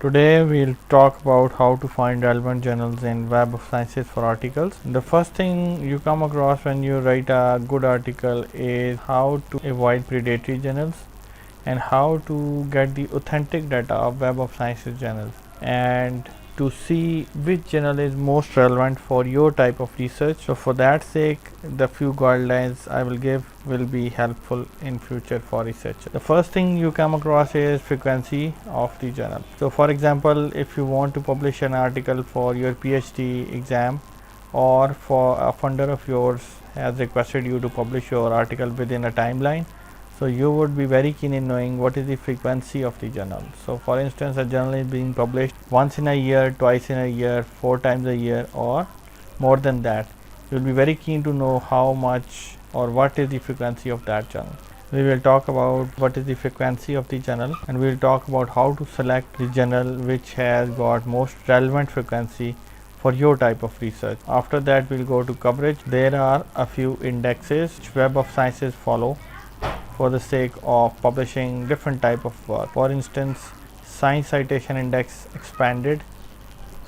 Today we'll talk about how to find relevant journals in Web of Sciences for articles. The first thing you come across when you write a good article is how to avoid predatory journals and how to get the authentic data of Web of Sciences journals, and to see which journal is most relevant for your type of research. So for that sake, the few guidelines I will give will be helpful in future for research. The first thing you come across is frequency of the journal. So for example, if you want to publish an article for your PhD exam, or for a funder of yours has requested you to publish your article within a timeline, so you would be very keen in knowing what is the frequency of the journal. So for instance, a journal is being published once in a year, twice in a year, 4 times a year, or more than that. You will be very keen to know how much or what is the frequency of that journal. We will talk about what is the frequency of the journal, and we will talk about how to select the journal which has got most relevant frequency for your type of research. After that, we will go to coverage. There are a few indexes which Web of Sciences follow for the sake of publishing different type of work. For instance, Science Citation Index Expanded,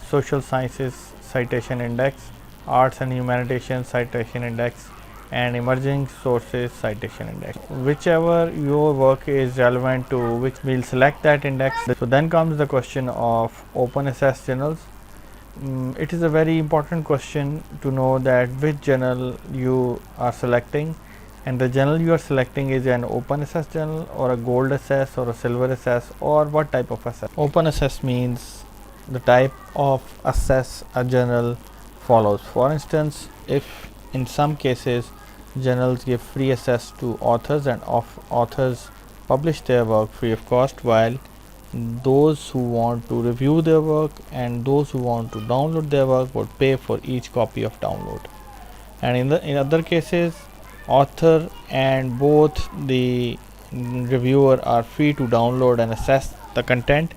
Social Sciences Citation Index, Arts and Humanities Citation Index, and Emerging Sources Citation Index. Whichever your work is relevant to, which we'll select that index. So then comes the question of open access journals. It is a very important question to know that which journal you are selecting, and the journal you are selecting is an open access journal or a gold access or a silver access, or what type of access. Open access means the type of access a journal follows. For instance, if in some cases journals give free access to authors, and authors publish their work free of cost, while those who want to review their work and those who want to download their work would pay for each copy of download. And in other cases, author and both the reviewer are free to download and access the content,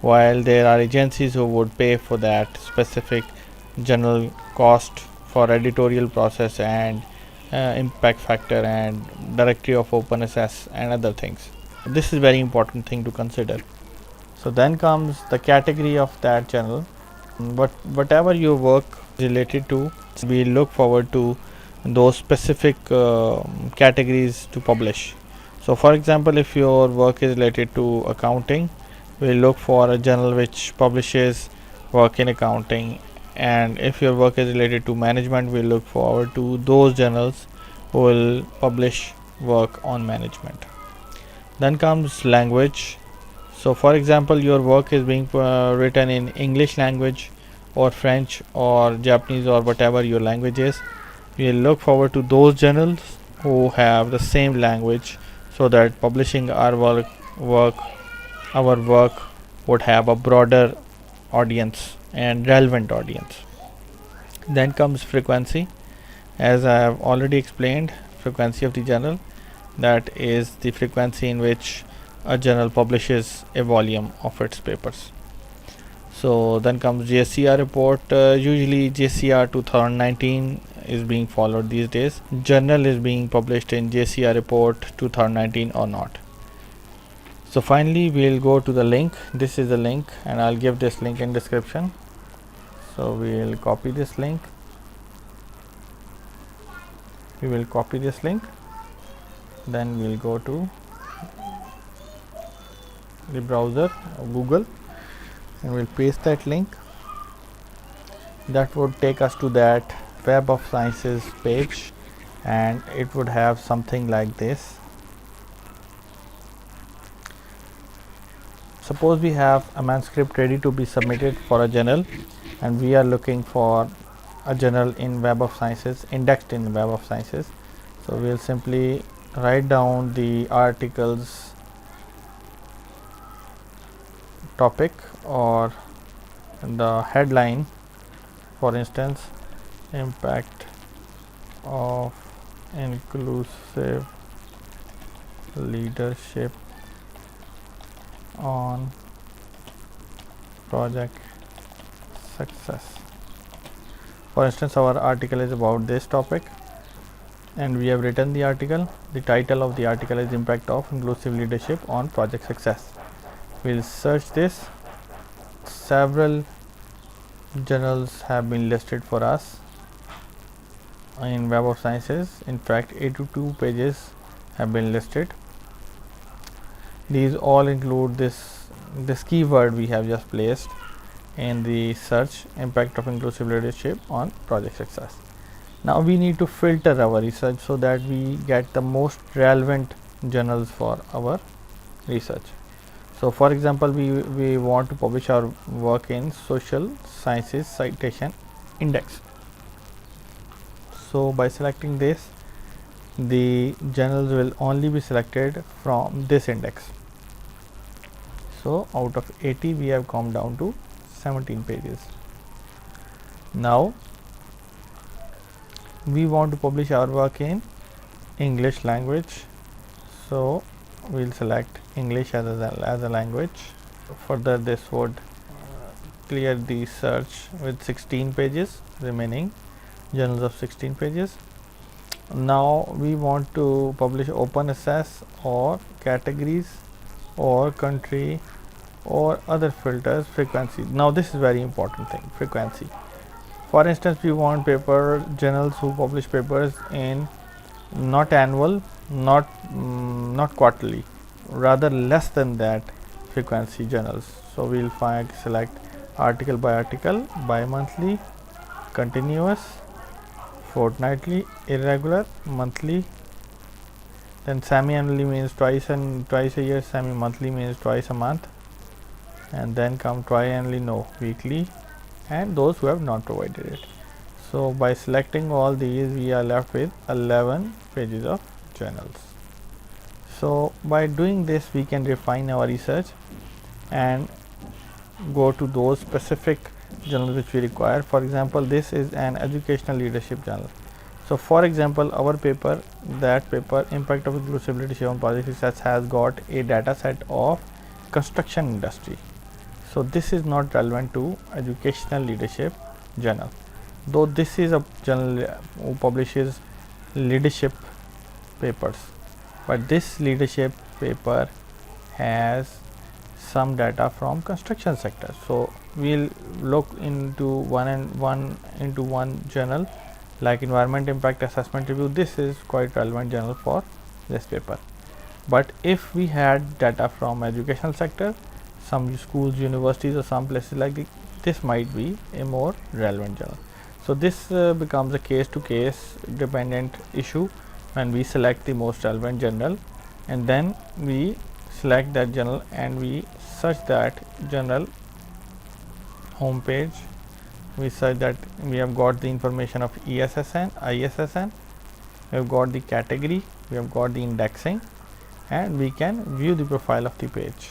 while there are agencies who would pay for that specific journal cost for editorial process and impact factor and directory of open access and other things. This is very important thing to consider. So then comes the category of that journal. Whatever your work related to, we look forward to those specific categories to publish. So for example, if your work is related to accounting, we look for a journal which publishes work in accounting, and if your work is related to management, we look forward to those journals who will publish work on management. Then comes language. So for example, your work is being written in English language or French or Japanese or whatever your language is. We will look forward to those journals who have the same language, so that publishing our work would have a broader audience and relevant audience. Then comes frequency. As I have already explained, frequency of the journal, that is the frequency in which a journal publishes a volume of its papers. So then comes JCR report. Usually JCR 2019 is being followed these days. Journal is being published in JCR report 2019 or not. So finally we'll go to the link. This is the link, and I'll give this link in description. So we'll copy this link. We will copy this link. Then we'll go to the browser of Google, and we'll paste that link. That would take us to that Web of Sciences page, and it would have something like this. Suppose we have a manuscript ready to be submitted for a journal, and we are looking for a journal in Web of Sciences, indexed in Web of Sciences. So we'll simply write down the article's topic or the headline. For instance, impact of inclusive leadership on project success. For instance, our article is about this topic, and we have written the article. The title of the article is impact of inclusive leadership on project success. We'll search this, several journals have been listed for us in Web of Sciences. In fact, 82 pages have been listed. These all include this keyword we have just placed in the search, impact of inclusive leadership on project success. Now we need to filter our research so that we get the most relevant journals for our research. So for example, we want to publish our work in Social Sciences Citation Index. So by selecting this, the journals will only be selected from this index. So out of 80 we have come down to 17 pages. Now we want to publish our work in English language, so we'll select English as a language. Further, this would clear the search with 16 pages, remaining journals of 16 pages. Now we want to publish open access or categories or country or other filters, frequency. Now this is very important thing, frequency. For instance, we want paper journals who publish papers in not annual, not quarterly, rather less than that frequency journals. So we'll select article by article, bi-monthly, continuous, fortnightly, irregular, monthly. Then semi-annually means twice a year, semi-monthly means twice a month, and then come tri-annually, no, weekly, and those who have not provided it. So by selecting all these, we are left with 11 pages of journals. So by doing this, we can refine our research and go to those specific journals which we require. For example, this is an educational leadership journal. So for example, our paper, that paper, impact of inclusive leadership on project success, has got a data set of construction industry. So this is not relevant to educational leadership journal, though this is a journal who publishes leadership papers, but this leadership paper has some data from construction sector. So we'll look into one journal like environment impact assessment review. This is quite relevant journal for this paper. But if we had data from educational sector, some schools, universities, or some places like this might be a more relevant journal. So this becomes a case to case dependent issue when we select the most relevant journal, and then we select that journal and we search that journal home page. We search that we have got the information of ESSN, ISSN, we have got the category, we have got the indexing, and we can view the profile of the page.